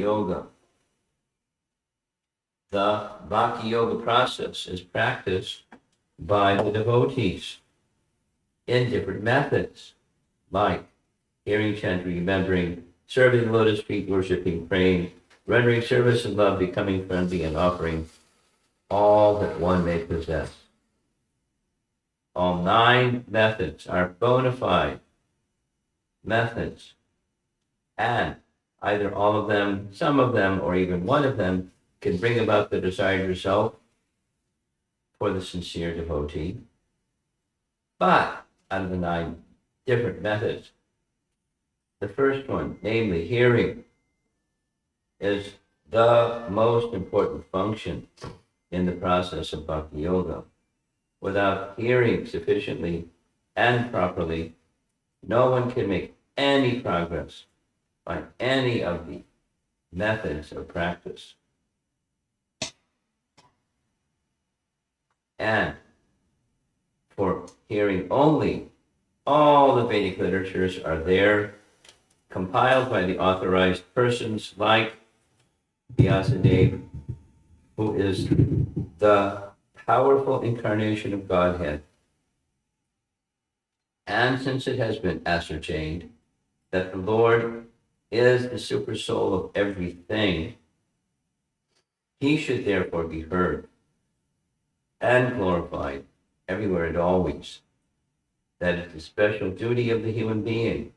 Yoga. The Bhakti Yoga process is practiced by the devotees in different methods, like hearing, chanting, remembering, serving the lotus feet, worshiping, praying, rendering service and love, becoming friendly, and offering all that one may possess. All 9 methods are bona fide methods, and either all of them, some of them, or even one of them can bring about the desired result for the sincere devotee. But out of the 9 different methods, the first one, namely hearing, is the most important function in the process of Bhakti Yoga. Without hearing sufficiently and properly, no one can make any progress by any of the methods of practice. And for hearing only, all the Vedic literatures are there, compiled by the authorized persons like Vyasadeva, who is the powerful incarnation of Godhead. And since it has been ascertained that the Lord is the super soul of everything, he should therefore be heard and glorified everywhere and always. That is the special duty of the human being.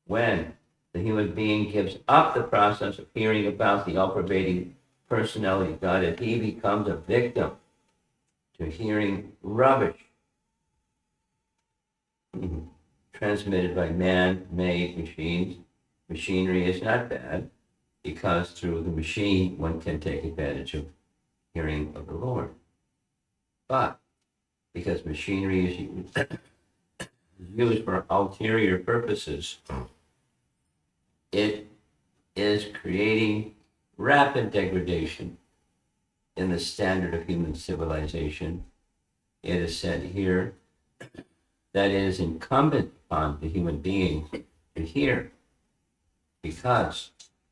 When the human being gives up the process of hearing about the all-pervading personality of God, he becomes a victim to hearing rubbish transmitted by man-made machines. Machinery is not bad, because through the machine one can take advantage of hearing of the Lord. But because machinery is used for ulterior purposes, it is creating rapid degradation in the standard of human civilization. It is said here that it is incumbent upon the human being to hear, because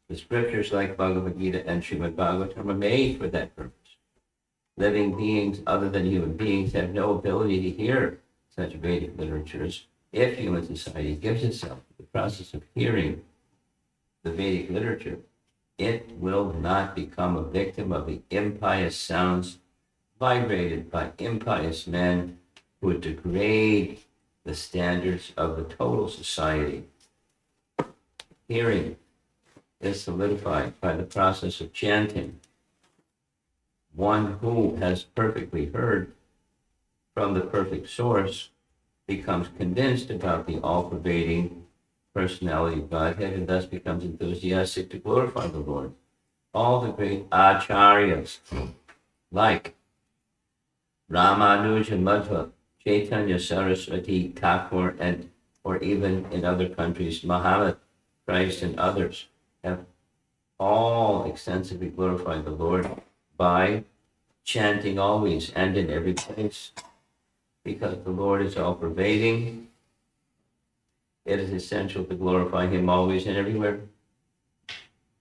the scriptures like Bhagavad Gita and Srimad Bhagavatam are made for that purpose. Living beings other than human beings have no ability to hear such Vedic literatures. If human society gives itself to the process of hearing the Vedic literature, it will not become a victim of the impious sounds vibrated by impious men who would degrade the standards of the total society. Hearing is solidified by the process of chanting. One who has perfectly heard from the perfect source becomes convinced about the all-pervading personality of Godhead, and thus becomes enthusiastic to glorify the Lord. All the great acharyas, like Ramanuja, Madhva, Chaitanya, Saraswati, Thakur, and or even in other countries, Muhammad, Christ, and others, have all extensively glorified the Lord by chanting always and in every place. Because the Lord is all-pervading, it is essential to glorify him always and everywhere.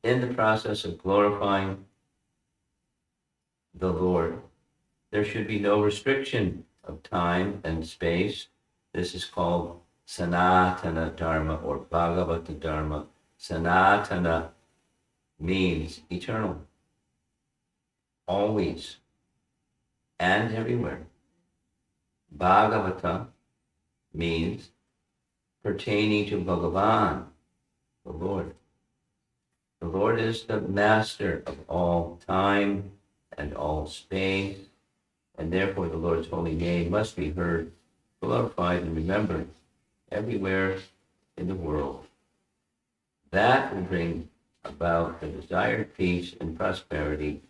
In the process of glorifying the Lord, there should be no restriction of time and space. This is called Sanatana Dharma or Bhagavata Dharma. Sanatana means eternal, always and everywhere. Bhagavata means pertaining to Bhagavan, the Lord. The Lord is the master of all time and all space, and therefore the Lord's holy name must be heard, glorified, and remembered everywhere in the world. That will bring about the desired peace and prosperity,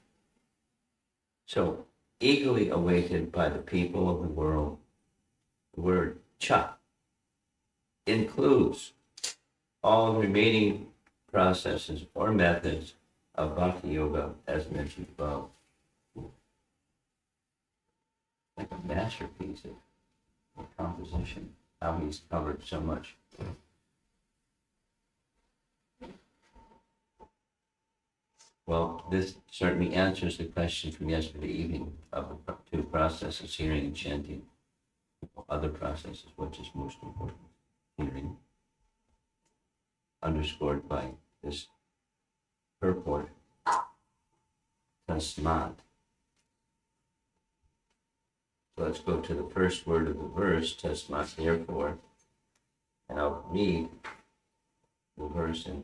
so eagerly awaited by the people of the world. The word cha includes all the remaining processes or methods of Bhakti Yoga as mentioned above. Like a masterpiece of composition, how he's covered so much. Well, this certainly answers the question from yesterday evening of the two processes, hearing and chanting. Other processes, which is most important, hearing, underscored by this purport, tasmat. So let's go to the first word of the verse, tasmat, therefore, and I'll read the verse in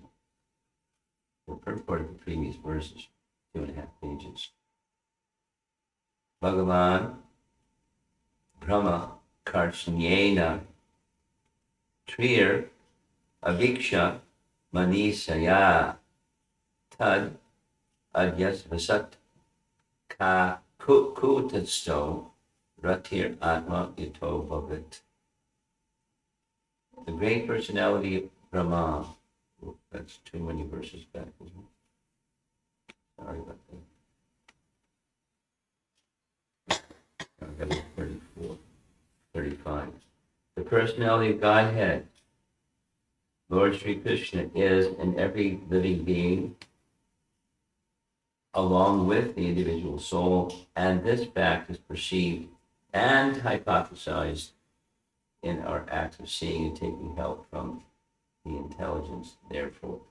the purport of the previous verses, 2.5 pages. Bhagavan Brahma Karshnyena Trir Aviksha Manisaya Tad Adyasvasat Ka Kutasto Ratir Atma Ito Bhavat. The great personality of Brahma. That's too many verses back, isn't it? Sorry about that. I've got 34, 35. The personality of Godhead, Lord Sri Krishna, is in every living being, along with the individual soul, and this fact is perceived and hypothesized in our acts of seeing and taking help from the intelligence, therefore.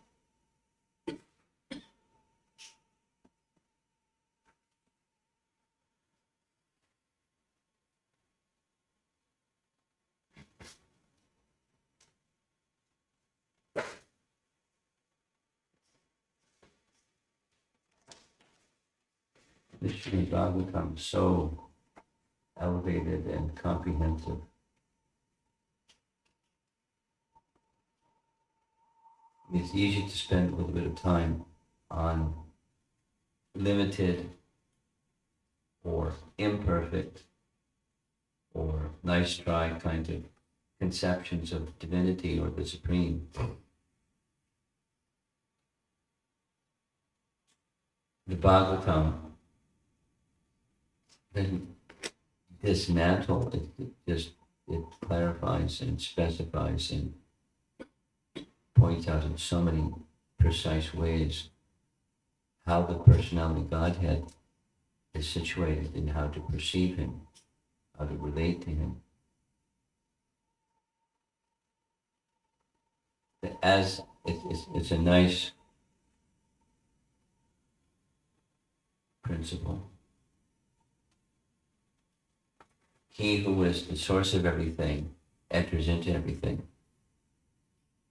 The Srimad Bhagavatam is so elevated and comprehensive. It's easy to spend a little bit of time on limited or imperfect or nice try kind of conceptions of divinity or the supreme. The Bhagavatam doesn't dismantle, it clarifies and specifies and points out in so many precise ways how the personality Godhead is situated and how to perceive him, how to relate to him. As it's a nice principle. He who is the source of everything enters into everything.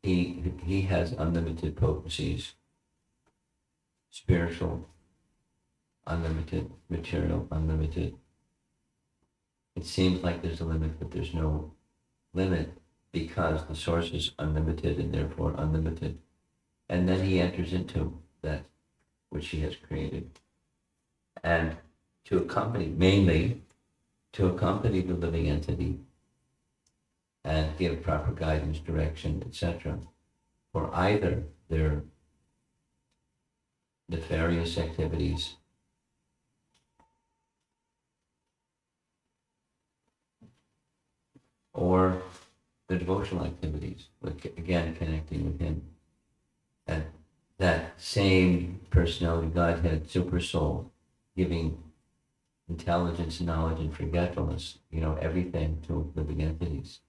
He has unlimited potencies, spiritual, unlimited, material, unlimited. It seems like there's a limit, but there's no limit because the source is unlimited and therefore unlimited. And then he enters into that which he has created. And to accompany, mainly to accompany the living entity and give proper guidance, direction, etc. for either their nefarious activities or the devotional activities, again connecting with him. And that same personality, Godhead, super soul, giving intelligence, knowledge, and forgetfulness, everything to living entities.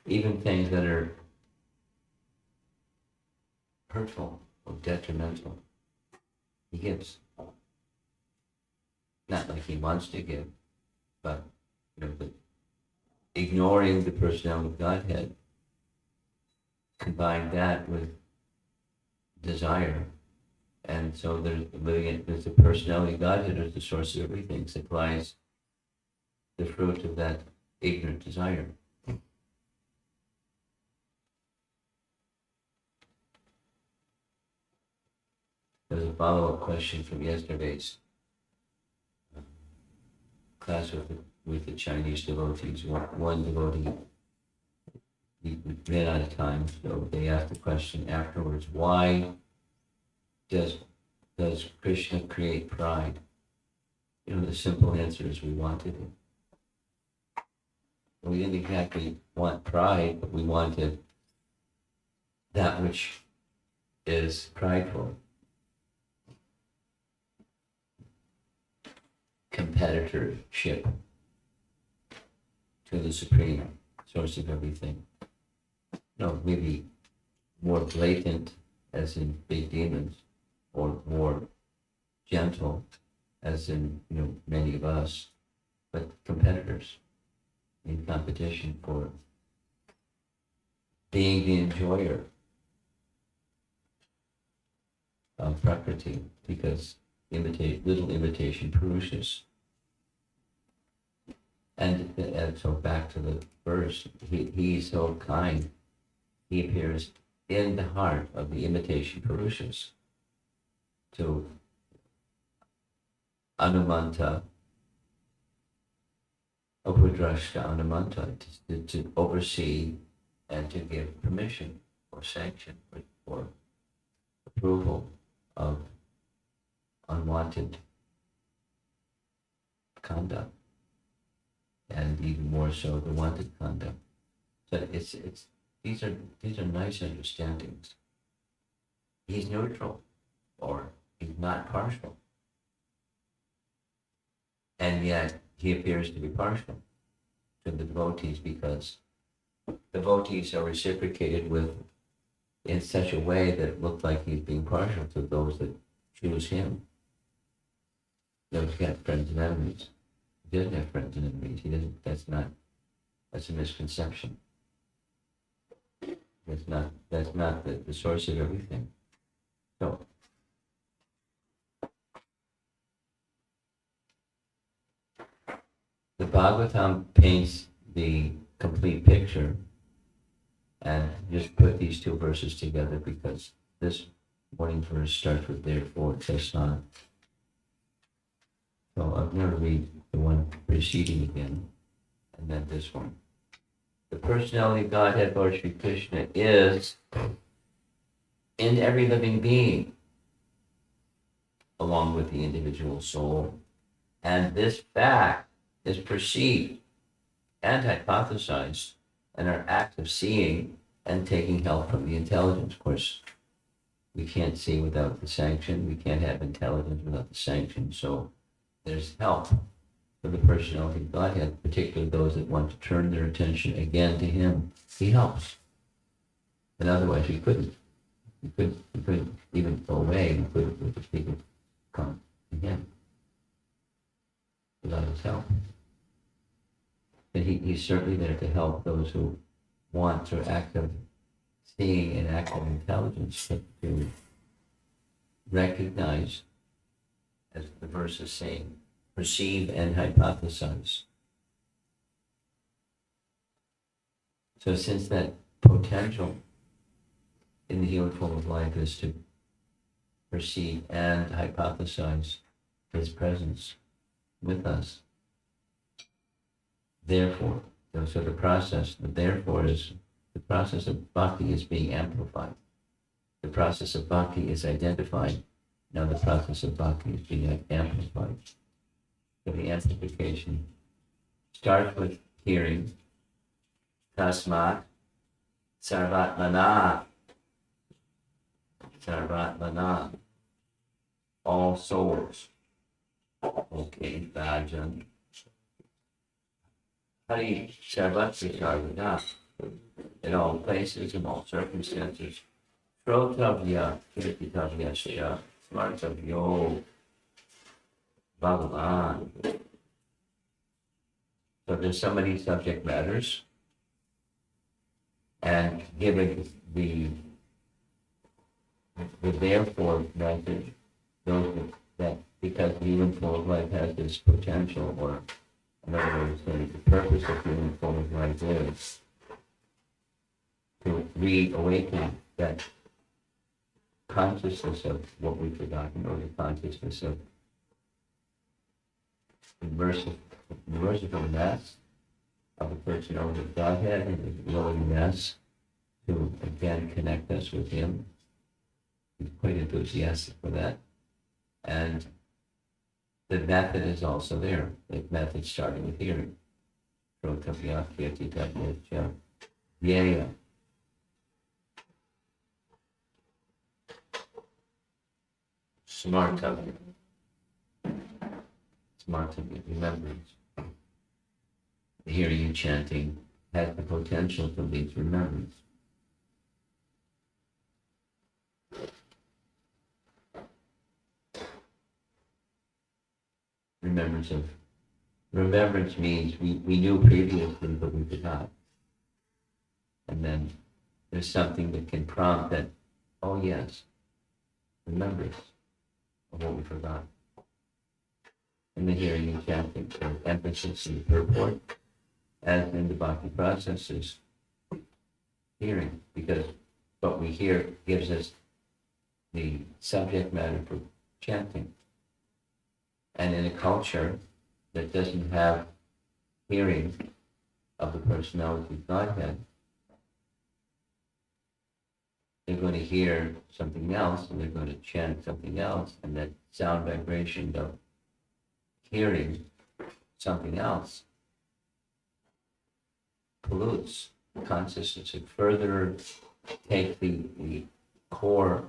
Even things that are hurtful or detrimental, he gives. Not like he wants to give, but ignoring the personality of Godhead, combine that with desire, and so there's the personality of Godhead as the source of everything, supplies the fruit of that ignorant desire. There's a follow-up question from yesterday's class with the Chinese devotees. One devotee, he ran out of time, so they asked the question afterwards: why does Krishna create pride? The simple answer is we wanted it. we didn't exactly want pride, but we wanted that which is prideful, competitorship to the supreme source of everything. No, maybe more blatant, as in big demons, or more gentle, as in many of us, but competitors in competition for being the enjoyer of Prakriti, because little imitation Purushas. And so back to the verse, he's so kind, he appears in the heart of the imitation Purushas to Anumanta, Upadrashta Anumanta, to oversee and to give permission or sanction or approval of unwanted conduct, and even more so the wanted conduct. So these are nice understandings. He's neutral, or he's not partial, and yet he appears to be partial to the devotees, because devotees are reciprocated with in such a way that it looks like he's being partial to those that choose him. He's got friends and enemies. He doesn't have friends and enemies. He doesn't. That's a misconception. That's not the source of everything. So the Bhagavatam paints the complete picture, and just put these two verses together because this morning's verse starts with therefore, Tesla. So I'm going to read the one preceding again, and then this one. The personality of Godhead, Lord Shri Krishna, is in every living being, along with the individual soul. And this fact is perceived and hypothesized in our act of seeing and taking help from the intelligence. Of course, we can't see without the sanction. We can't have intelligence without the sanction. So there's help for the personality of Godhead, particularly those that want to turn their attention again to him. He helps. And otherwise we couldn't. We couldn't even go away. We couldn't come to him without his help. And he's certainly there to help those who want to active seeing and active intelligence, to recognize, as the verse is saying, perceive and hypothesize. So since that potential in the human form of life is to perceive and hypothesize his presence with us, therefore, so the process of bhakti is being amplified. The process of bhakti is identified. Now the process of bhakti is being amplified. So the amplification starts with hearing, tasmat, sarvatmana, all souls. Okay, Bhajan. Hari Sarvatri Sarvada, in all places, in all circumstances. Shrotavya, Kirtitavya Shaya, Smartavyo, Bhagavan. So there's so many subject matters, and given the therefore message, those that because the human form of life has this potential, or in other words, the purpose of human form of life is to reawaken that consciousness of what we've forgotten, or the consciousness of the mercifulness of the personality of Godhead, and the willingness to again connect us with him. He's quite enthusiastic for that. And the method is also there. The method starting with hearing. Shrotavya Kirtitavya Yaya. Smartavya. Smartavya, remembrance. The hearing and chanting has the potential to lead to remembrance. Remembrance means we knew previously, but we forgot. And then there's something that can prompt that, oh yes, remembrance of what we forgot. In the hearing and chanting, the emphasis in the purport, as in the bhakti process, is hearing, because what we hear gives us the subject matter for chanting. And in a culture that doesn't have hearing of the personality of Godhead, they're going to hear something else, and they're going to chant something else, and that sound vibration of hearing something else pollutes consciousness. It further takes the core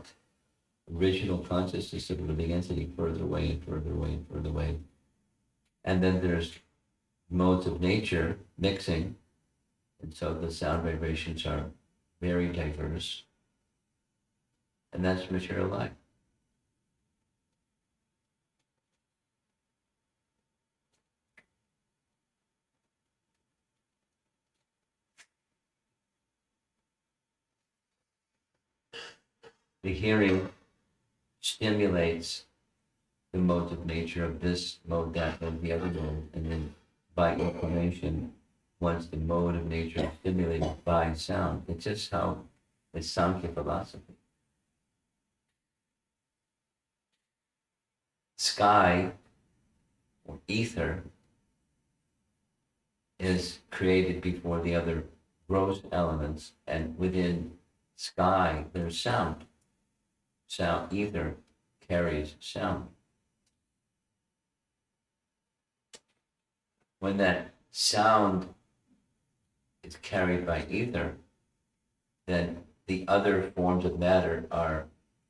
original consciousness of the living entity further away and further away and further away. And then there's modes of nature mixing, and so the sound vibrations are very diverse. And that's material life. The hearing stimulates the modes of nature of this mode, that mode, the other mode, and then by inclination, once the mode of nature is stimulated by sound, it's just how it's Samkhya philosophy. Sky or ether is created before the other gross elements, and within sky there's sound. Sound, ether carries sound. When that sound is carried by ether, then the other forms of matter are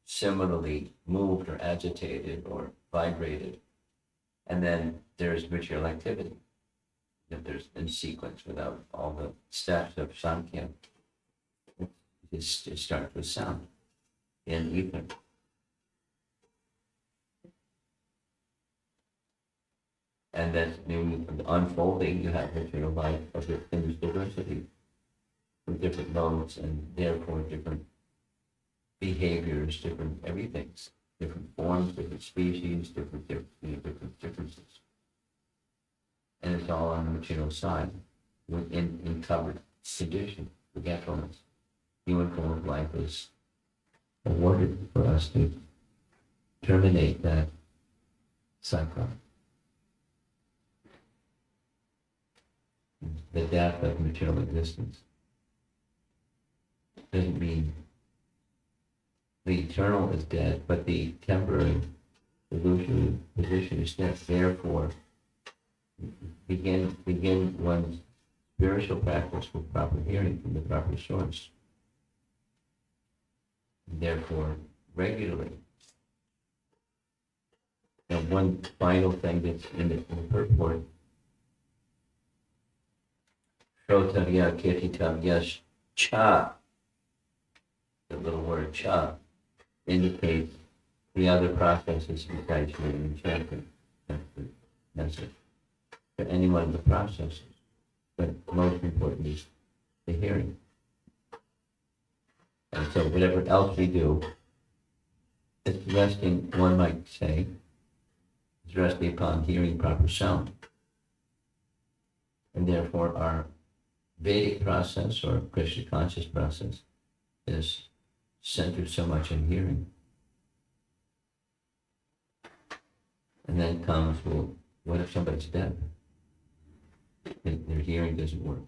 similarly moved or agitated or vibrated. And then there's material activity. If there's in sequence without all the steps of Sankhya, it starts with sound in ether. And that's unfolding, you have material life of it in this diversity with different modes and therefore different behaviors, different everythings, different forms, different species, different differences. And it's all on the material side, in covered condition, forgetfulness. Human form of life is awarded for us to terminate that cycle. The death of material existence doesn't mean the eternal is dead, but the temporary illusory position is dead. Therefore, begin one's spiritual practice with proper hearing from the proper source. And therefore, regularly. Now, one final thing that's in the purport, Shrotavya Kirtitavya Cha, the little word cha, indicates the other processes besides hearing and chanting. That's the message for any one of the processes. But most important is the hearing. And so whatever else we do, it's resting, one might say, is resting upon hearing proper sound. And therefore our Vedic process or Krishna conscious process is centered so much in hearing. And then comes, well, what if somebody's deaf? Their hearing doesn't work.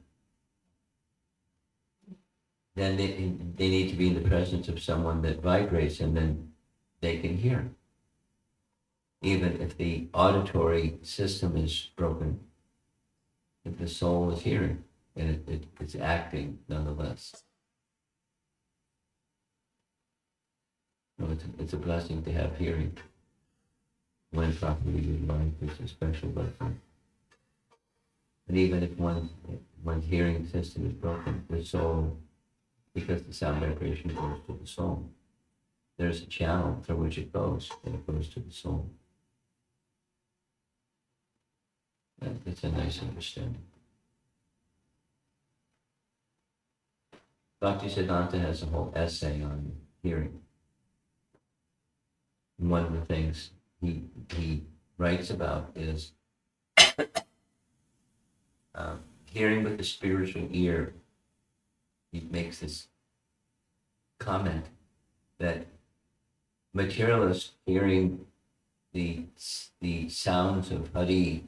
Then they need to be in the presence of someone that vibrates, and then they can hear. Even if the auditory system is broken, if the soul is hearing, and it's acting nonetheless. So it's a blessing to have hearing. When properly utilized, it's a special blessing. And even if one's hearing system is broken, the soul, because the sound vibration goes to the soul, there's a channel through which it goes, and it goes to the soul. That's a nice understanding. Bhaktisiddhanta has a whole essay on hearing. And one of the things he writes about is hearing with the spiritual ear. He makes this comment that materialists hearing the sounds of Hari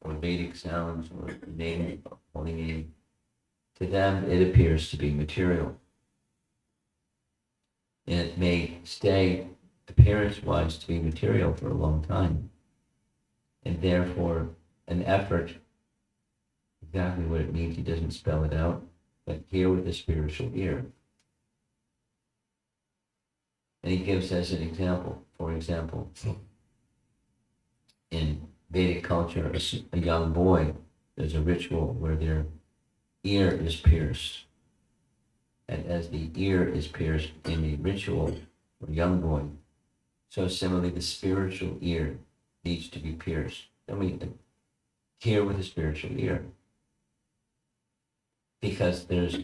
or Vedic sounds or the name, holy name, to them it appears to be material. And it may stay appearance-wise to be material for a long time. And therefore an effort, exactly what it means, he doesn't spell it out, but hear with the spiritual ear. And he gives as an example, for example, in Vedic culture, a young boy, there's a ritual where their ear is pierced. And as the ear is pierced in the ritual for a young boy, so similarly the spiritual ear needs to be pierced. Then we hear with the spiritual ear. Because there's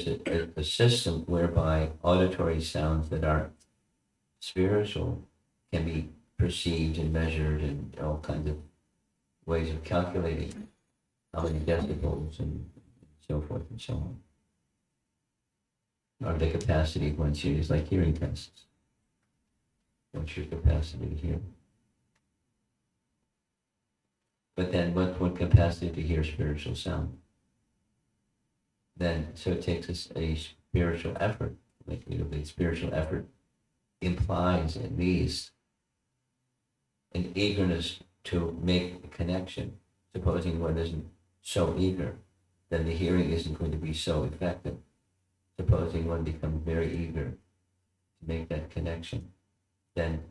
a system whereby auditory sounds that are spiritual can be perceived and measured, and all kinds of ways of calculating how many decibels and so forth and so on. Or the capacity of one's hearing is like hearing tests. What's your capacity to hear? But then what's one capacity to hear spiritual sound? Then, so it takes us a spiritual effort. Like, the spiritual effort implies at least an eagerness to make a connection. Supposing one isn't so eager, then the hearing isn't going to be so effective. Supposing one becomes very eager to make that connection, then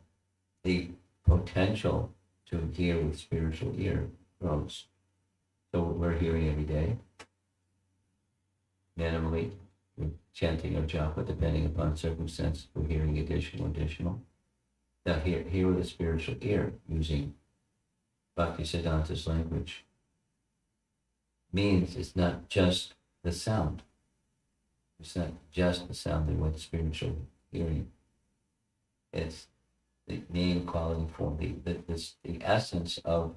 the potential to hear with spiritual ear grows. So we're hearing every day, minimally, with chanting or japa, depending upon circumstance, we're hearing additional. Now hear with a spiritual ear, using Bhaktisiddhanta's language, means it's not just the sound. It's not just the sound in what spiritual hearing. It's the name, quality, form, the essence of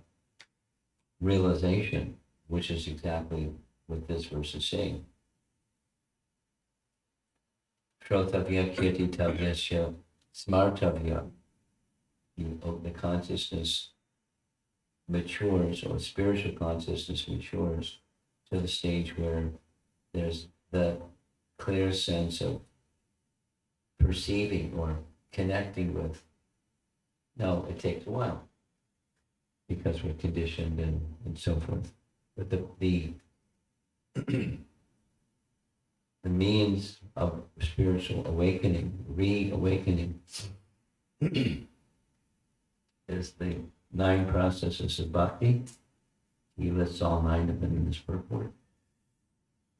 realization, which is exactly what this verse is saying. Shrotavya kirtitavyasya smartavya. The consciousness matures, or spiritual consciousness matures to the stage where there's the clear sense of perceiving or connecting with. No, it takes a while because we're conditioned and so forth. But the means of spiritual awakening, reawakening, is the 9 processes of bhakti. He lists all 9 of them in this purport.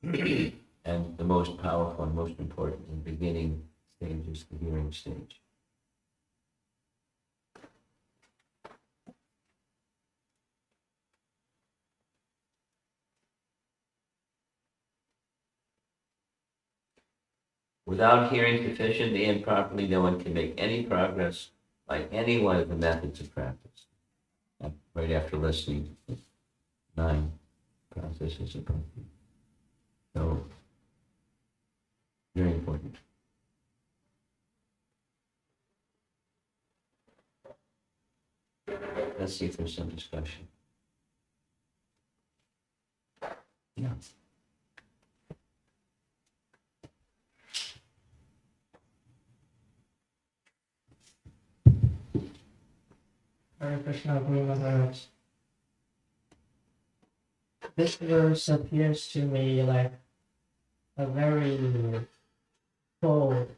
And the most powerful and most important in the beginning stage is the hearing stage. Without hearing sufficiently and properly, no one can make any progress by any one of the methods of practice. Right after listening, 9 processes of bhakti. So, very important. Let's see if there's some discussion. Yeah. Hare Krishna, Guru Maharaj. this verse appears to me like a very bold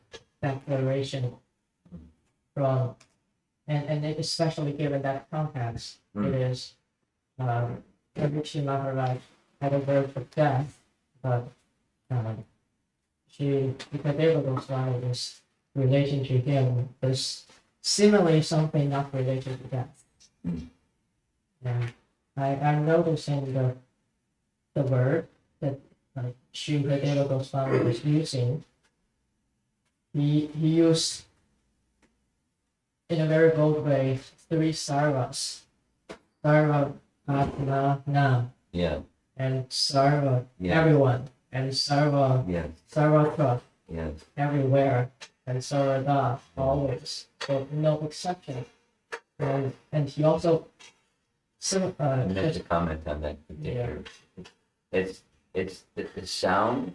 declaration from, and especially given that context, it is Kabuchi Maharaj had a word for death, but Ikadeva Goswami is relating to him is similarly something not related to death. And I'm noticing the word that Shukadeva Goswami was using. He used in a very bold way 3 sarvas. Sarva Atma Nam. Yeah. And sarva everyone. And sarva sarvatra everywhere. And sarvada always. So no exception. And he also I meant to comment on that particular. It's the sound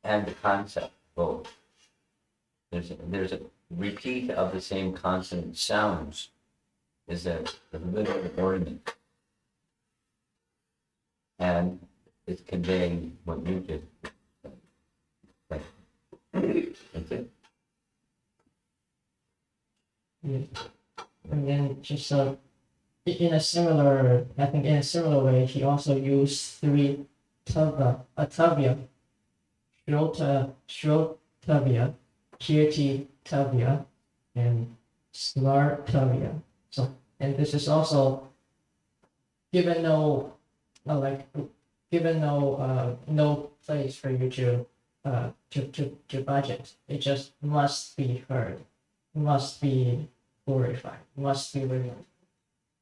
and the concept both. There's a repeat of the same consonant sounds is a little ornament, and it's conveying what you just said. That's it. Yeah. And then just in a similar way, he also used 3 atavya, Shrotavya, Kirti Tavya, and Smartavya. So, and this is also given no place for you to budget. It just must be heard, must be glorified, must be renewed.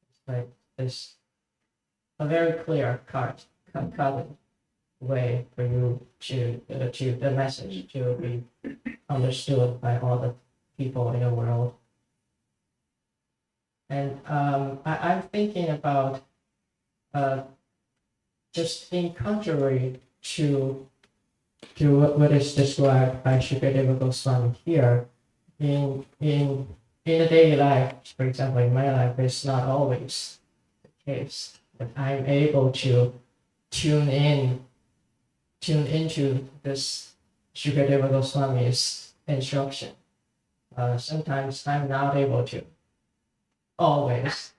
It's like this a very clear cut way for you to the message to be understood by all the people in the world. And I'm thinking about just in contrary to what is described by Shukadeva Goswami here, in a daily life, for example, in my life, it's not always the case that I'm able to tune into this Shukadeva Goswami's instruction. Sometimes I'm not able to always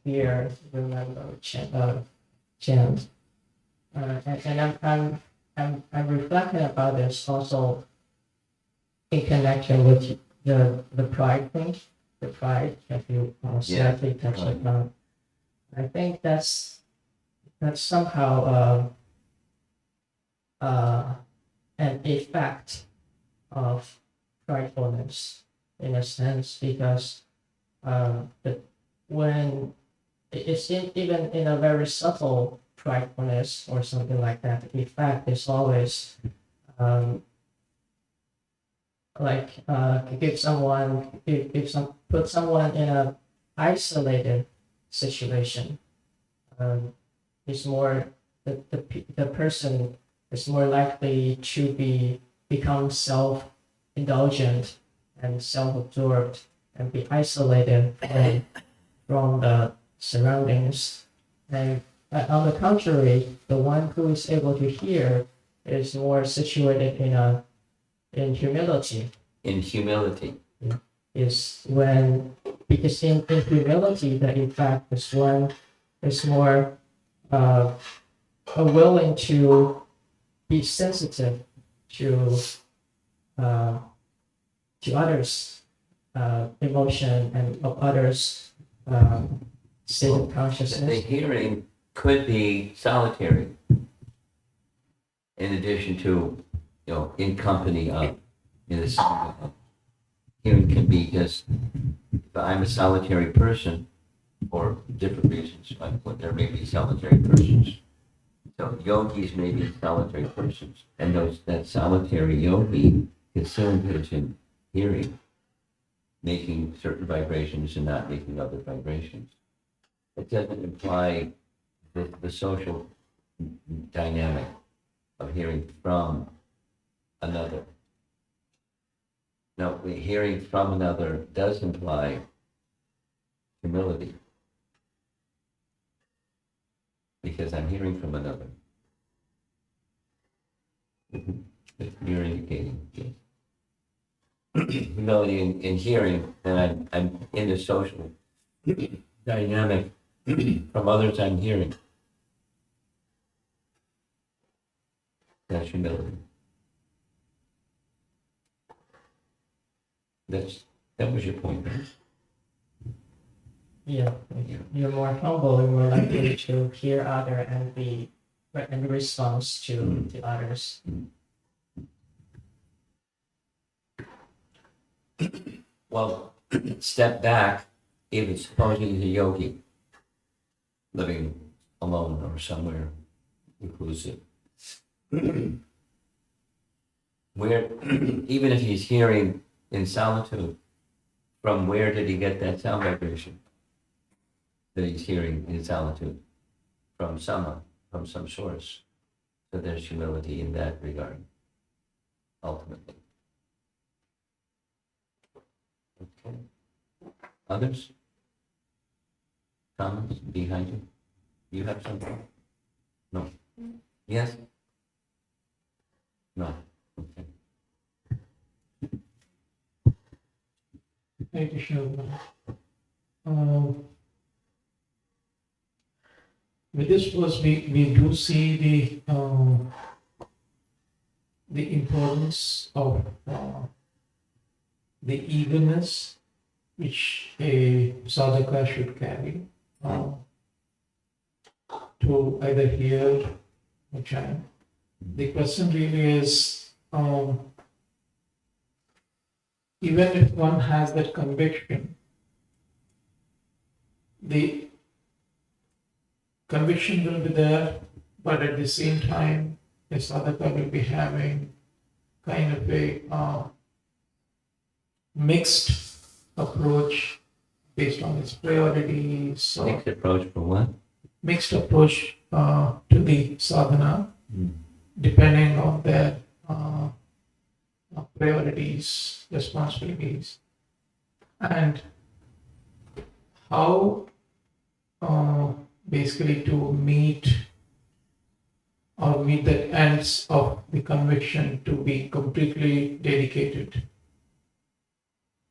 hear, remember, chant. And I'm reflecting about this also in connection with the pride thing, the pride that you slightly touched upon. I think that's somehow an effect of pridefulness in a sense, because when it's even in a very subtle pridefulness or something like that, the effect is always put someone in a isolated situation. It's more the person is more likely to become self-indulgent and self-absorbed and be isolated from the surroundings. And on the contrary, the one who is able to hear is more situated in humility. In humility. Is because in humility, the effect is one is more willing to be sensitive to others' emotion and of others' state of consciousness. The hearing could be solitary, in addition to, in company of, hearing can be just, if I'm a solitary person, for different reasons, there may be solitary persons. So yogis may be solitary persons, and that solitary yogi facilitates in hearing, making certain vibrations and not making other vibrations. It doesn't imply the social dynamic of hearing from another. No, hearing from another does imply humility, because I'm hearing from another. that you're indicating. Humility in hearing, and I'm in the social dynamic from others I'm hearing. That's humility. That was your point, right? Yeah, you're more humble, you're more likely to hear other and be and response to others. Well, step back, even supposing he's a yogi, living alone or somewhere reclusive. Where, even if he's hearing in solitude, from where did he get that sound vibration that he's hearing in solitude? From someone, from some source. So there's humility in that regard, ultimately. Okay. Others? Comments behind you? You have something? No? Yes? No? Okay. Thank you, Shobha. With this verse, we do see the importance of the eagerness which a sadhaka should carry to either hear or chant. The question really is, even if one has that conviction, the conviction will be there, but at the same time, the sadhaka will be having kind of a mixed approach based on its priorities. So Next approach for what? mixed approach to the sadhana, depending on their priorities, responsibilities, and how basically to meet the ends of the conviction to be completely dedicated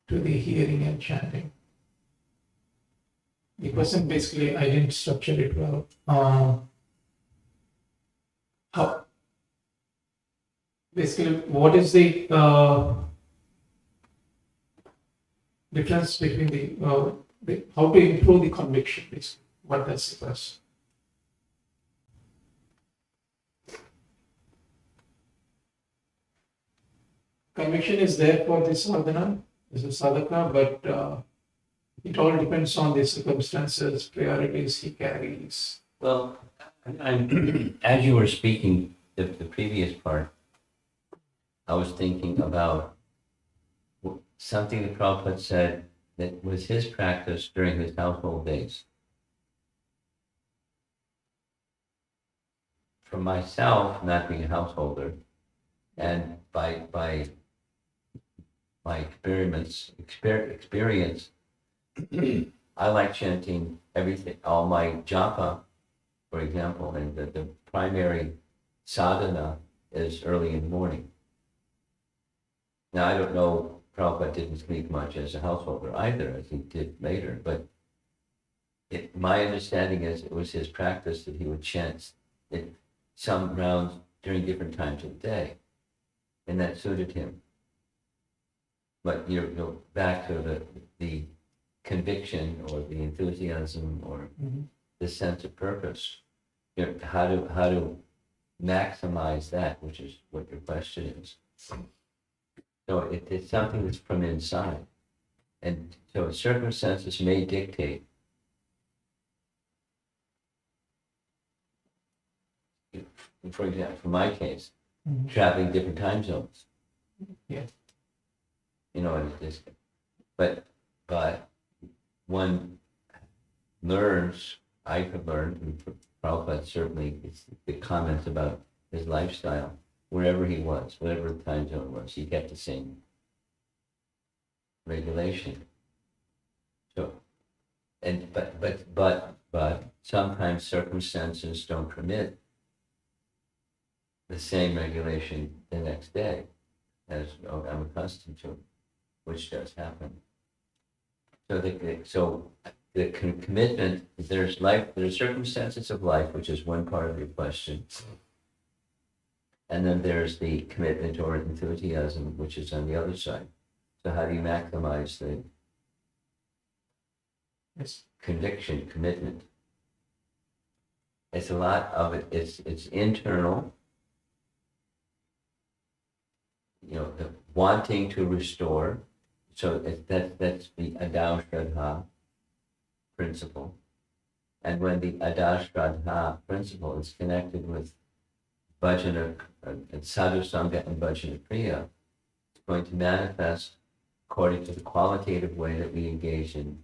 to the hearing and chanting. The question basically, I didn't structure it well. How basically, what is the difference between the how to improve the conviction? Basically, what that's the question. Conviction is there for the sadhana, is a sadhaka, but it all depends on the circumstances, priorities he carries. Well, as you were speaking, the previous part, I was thinking about something the Prabhupada said that was his practice during his household days. For myself, not being a householder, and by my experience, I like chanting everything, all my japa, for example, and the primary sadhana is early in the morning. Now, I don't know, Prabhupada didn't speak much as a householder either, as he did later, but my understanding is it was his practice that he would chant it some rounds during different times of the day, and that suited him. But you're back to the conviction or the enthusiasm or the sense of purpose. How to maximize that, which is what your question is. So it's something that's from inside. And so circumstances may dictate. For example, for my case, traveling different time zones. Yeah. But one learns, I could learn, and Prabhupada certainly, it's the comments about his lifestyle, wherever he was, whatever the time zone was, he kept the same regulation. So, but sometimes circumstances don't permit the the same regulation the next day as I'm accustomed to, which does happen. So the commitment, there's circumstances of life, which is one part of your question. And then there's the commitment or enthusiasm, which is on the other side. So how do you maximize the Yes. conviction, commitment? It's a lot of it, it's internal, the wanting to restore. So that's the Adar Shraddha principle. And when the Adar Shraddha principle is connected with Bhajana, Sadhu Sangha and Bhajana Kriya, it's going to manifest according to the qualitative way that we engage in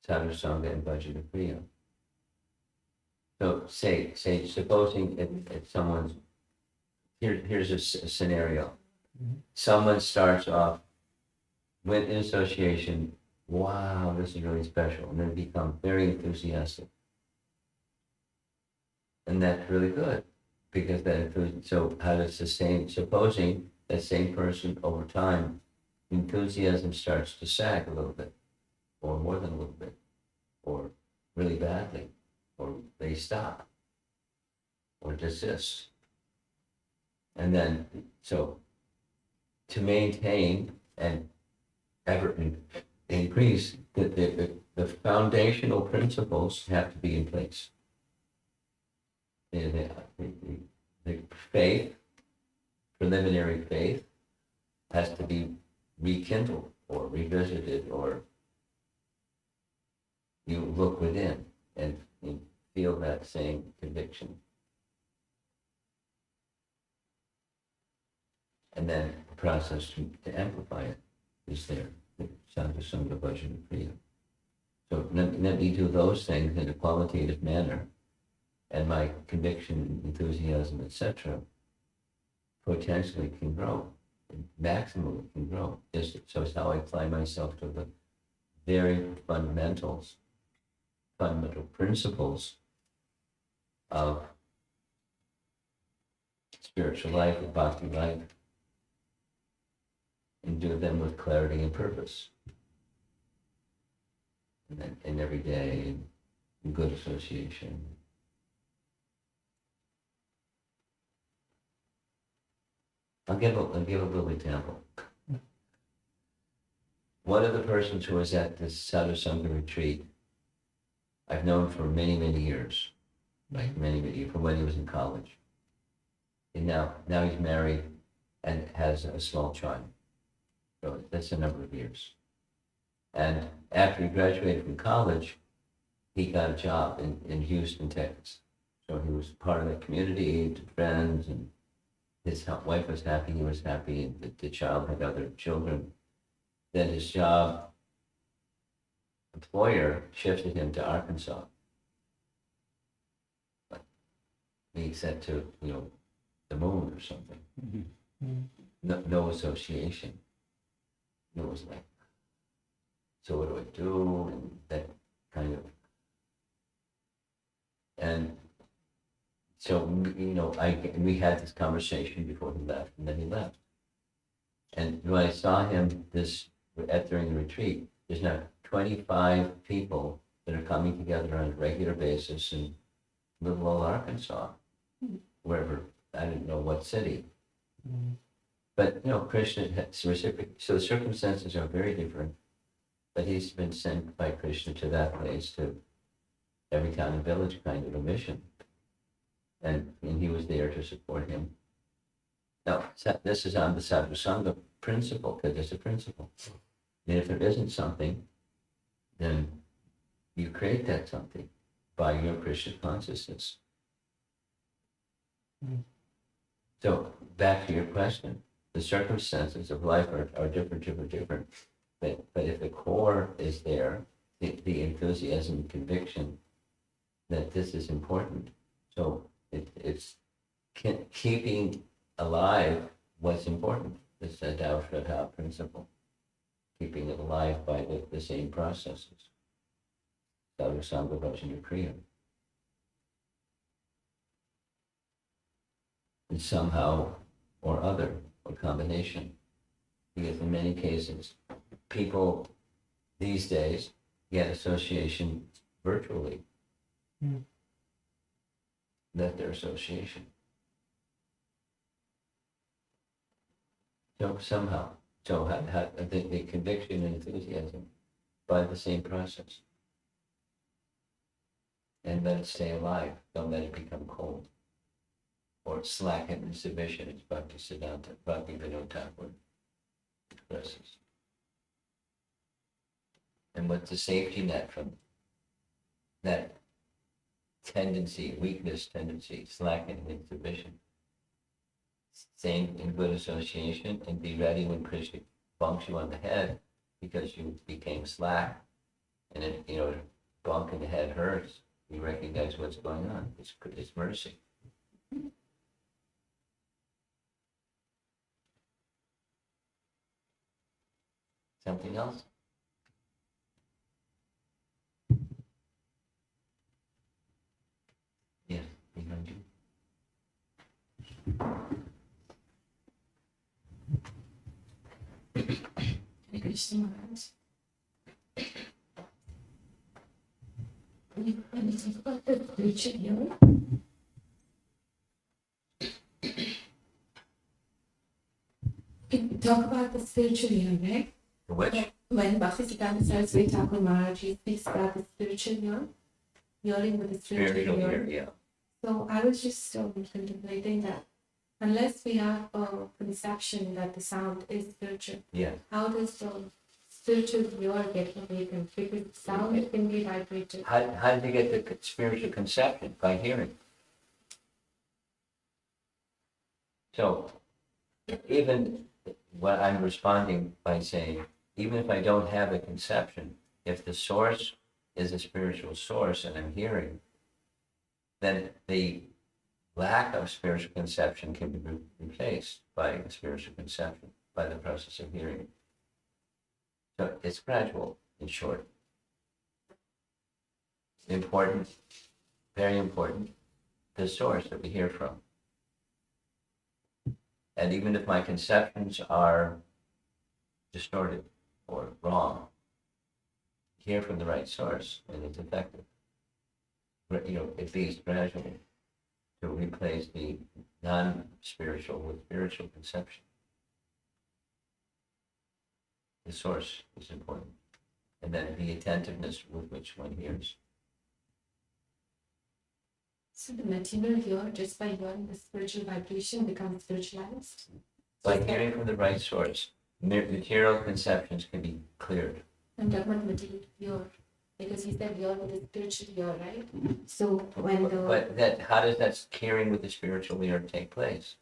Sadhu Sangha and Bhajana Kriya. So supposing if someone's, here's a scenario. Mhm. Someone starts off with in association, wow, this is really special, and then become very enthusiastic. And that's really good, because so how to sustain, supposing that same person over time, enthusiasm starts to sag a little bit, or more than a little bit, or really badly, or they stop, or desist. And then, so to maintain and ever increase, the foundational principles have to be in place. The faith, preliminary faith, has to be rekindled or revisited, or you look within and feel that same conviction. And then the process to amplify it is there, the Sadhu Sangha Bhajana Kriya. So let me do those things in a qualitative manner, and my conviction, enthusiasm, etc., potentially can grow, maximally can grow. So it's how I apply myself to the very fundamental principles of spiritual life, of bhakti life, and do them with clarity and purpose. And every day, in good association. I'll give a little example. One of the persons who was at this Sadhu Sangha retreat, I've known for many, many years, like many years, from when he was in college. And now he's married and has a small child. So that's a number of years. And after he graduated from college, he got a job in Houston, Texas. So he was part of the community, he had friends, and his wife was happy, he was happy, and the child had other children. Then his job employer shifted him to Arkansas. Like, he said to, the moon or something. Mm-hmm. No association. It was like, so what do I do? And that kind of, and so, we had this conversation before he left, and then he left. And when I saw him during the retreat, there's now 25 people that are coming together on a regular basis in little old Arkansas, wherever, I didn't know what city. Mm-hmm. But, Krishna has reciprocated, so the circumstances are very different. But he's been sent by Krishna to that place, to every town and village kind of a mission. And he was there to support him. Now, this is on the Sadhu Sangha principle, because it's a principle. And if there isn't something, then you create that something by your Krishna consciousness. Mm. So, back to your question. The circumstances of life are different. But if the core is there, the enthusiasm, conviction that this is important, so it's keeping alive what's important. It's a Tao Shraddha principle, keeping it alive by the same processes. Sadhu Sangha Bhajana Kriya. in somehow or other, or combination. Because in many cases, people these days get association virtually. Hmm. That's their association. So somehow, the conviction and enthusiasm by the same process. And let it stay alive, don't let it become cold. Or slacken in submission, as Bhakti Vinod Thakur expresses. And what's the safety net from that tendency, weakness tendency, slackening in submission? Staying in good association and be ready when Krishna bonks you on the head because you became slack, and it, bonk in the head hurts. You recognize what's going on. It's mercy. Something else? Yes, behind you. Hare Krishna Maharaj. When you talk about the spiritual year, we talk about the spiritual year, right? Which? When Bhaktisiddhanta Saraswati Thakur Maharaj speaks about the spiritual year, yearning with the spiritual year. Yeah. So I was just contemplating that unless we have a conception that the sound is spiritual, Yeah. how does the spiritual ear get awakened? Because sound can be vibrated. How did you get the spiritual conception? By hearing. So, even what I'm responding by saying, even if I don't have a conception, if the source is a spiritual source and I'm hearing, then the lack of spiritual conception can be replaced by a spiritual conception, by the process of hearing. So it's gradual, in short. Important, very important, the source that we hear from. And even if my conceptions are distorted or wrong, hear from the right source and it's effective. At least gradually, to replace the non-spiritual with spiritual conception. The source is important. And then the attentiveness with which one hears. So the material ear, just by hearing the spiritual vibration, becomes spiritualized. By hearing from the right source, material conceptions can be cleared. I'm talking about material ear, because you said ear with the spiritual ear, right? So when the But how does that hearing with the spiritual ear take place?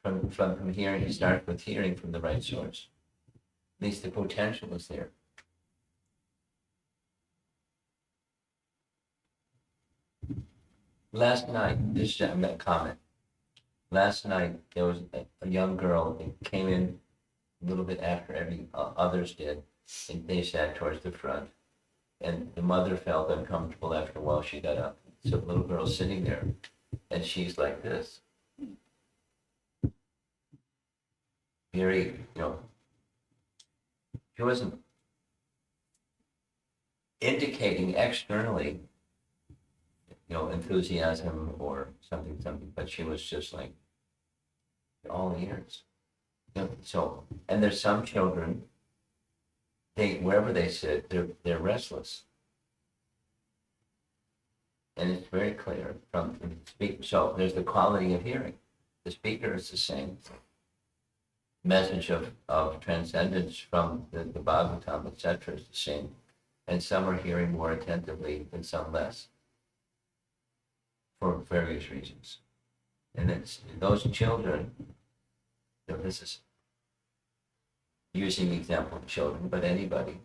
From hearing, you start with hearing from the right source. At least the potential is there. Last night, this is a comment. Last night, there was a young girl that came in a little bit after others did, and they sat towards the front. And the mother felt uncomfortable after a while. She got up. So the little girl's sitting there, and she's like this. Very, she wasn't indicating externally, enthusiasm or something, but she was just like all ears. So, and there's some children, wherever they sit, they're restless. And it's very clear from the speaker. So there's the quality of hearing. The speaker is the same. Message of transcendence from the Bhagavatam, etc. is the same. And some are hearing more attentively and some less. For various reasons. And it's those children, this is using the example of children, but anybody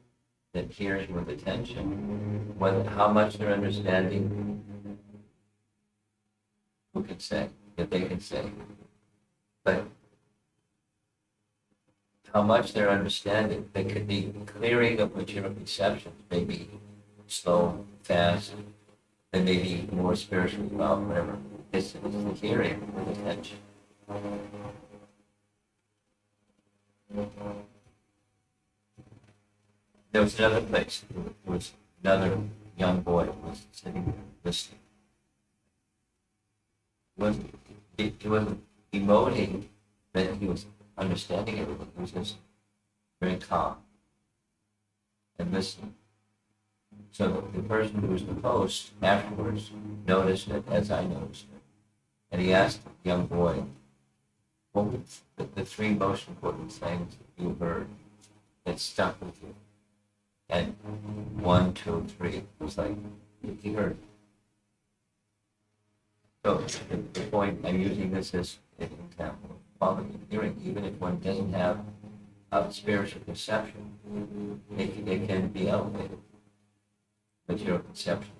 that hears with attention, how much they're understanding, who can say, if they can say. But how much they're understanding, they could be clearing of material conceptions, maybe slow, fast, they may be more spiritually involved, whatever. It's the hearing with attention. There was another place. There was another young boy who was sitting there listening. He wasn't emoting that he was understanding everything. He was just very calm and listening. So the person who was the host afterwards noticed it, as I noticed it. And he asked the young boy, what were the three most important things that you heard that stuck with you? And 1, 2, 3, it was like, he heard. So the point, I'm using this as an example of quality of hearing, even if one doesn't have a spiritual perception, it can be elevated. Material conception,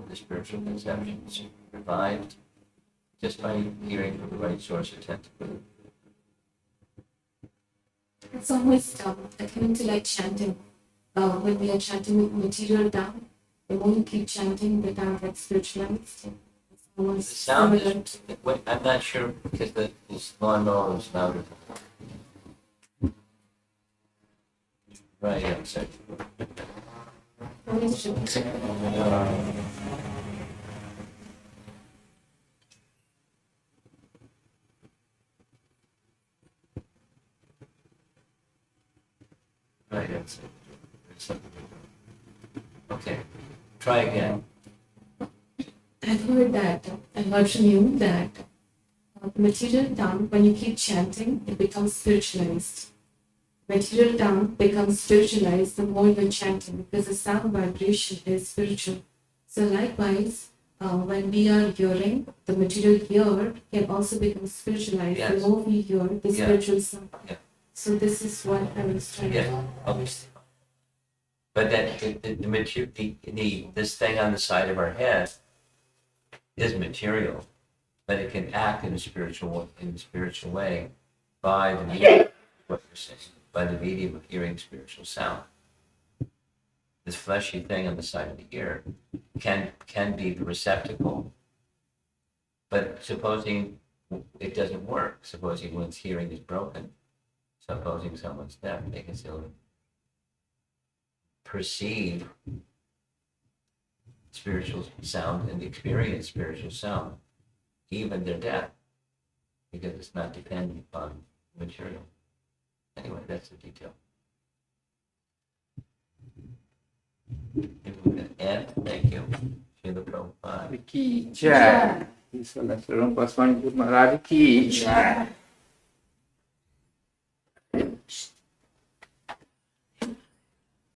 the spiritual conception is revived just by hearing from the right source attentively. It's almost akin to like chanting. When we are chanting material down, the more you keep chanting, the down gets spiritualized. It's The almost sound similar is, I'm not sure because this lawnmower is louder. Right, I'm sorry. Right, that's it. Okay, try again. I've heard from you that material down, when you keep chanting, it becomes spiritualized. Material down becomes spiritualized the more you're chanting because the sound vibration is spiritual. So likewise, when we are hearing, the material here can also become spiritualized Yes. the more we hear the Yeah. spiritual sound. Yeah. So this is what I was trying Yeah, to. obviously. But that this thing on the side of our head is material, but it can act in a spiritual way by the medium of what you're saying, by the medium of hearing spiritual sound. This fleshy thing on the side of the ear can be the receptacle. But supposing it doesn't work, supposing one's hearing is broken, supposing someone's deaf, they can still perceive spiritual sound and experience spiritual sound, even their death, because it's not dependent upon material. Anyway, that's the detail. If we can end, thank you. Srila Prabhupada. Ki Jai. ईश्वर सर्वं पस्मन् गुरुमहाराज की जय।